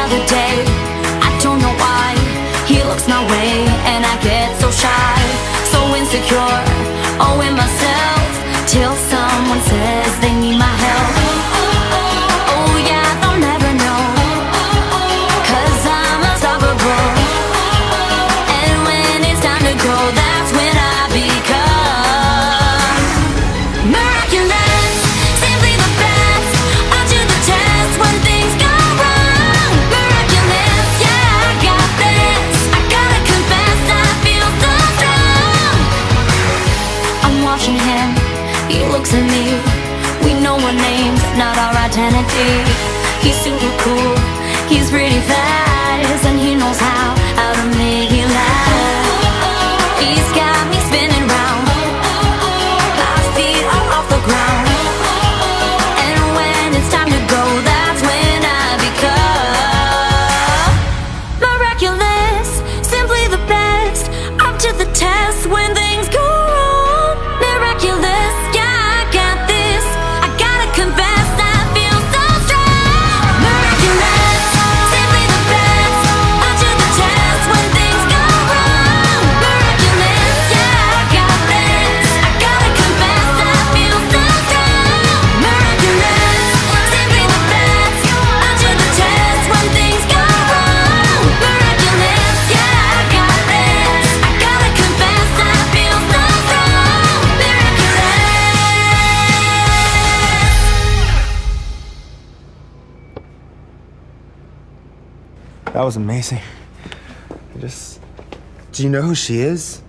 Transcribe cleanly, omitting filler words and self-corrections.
other day. I don't know why he looks my way, and I get so shy, so insecure, oh, in myself, till someone says they need my help. Oh yeah, they'll never know, 'cause I'm unstoppable. And when it's time to go, that's when I become miraculous, simply the best, up to the test when things go wrong. Miraculous, yeah, I got this. I gotta confess, I feel so strong. I'm watching him, he looks at me. We know our names, not our identity. He's super cool, he's pretty fast, and he knows how to make me laugh. He's got me spinning round, my feet are off the ground. And when it's time to go, that's when I become miraculous, simply the best, up to the test when things go wrong. Miraculous, yeah, I got this. I gotta confess, I feel so strong. Miraculous, simply the best, up to the test when things go wrong. Miraculous, yeah, I got this. I gotta confess, I feel so strong. Miraculous, simply the best, up to the test when things go wrong. Miraculous, yeah, I got this. I gotta confess, I feel so strong. Miraculous. That was amazing. Do you know who she is?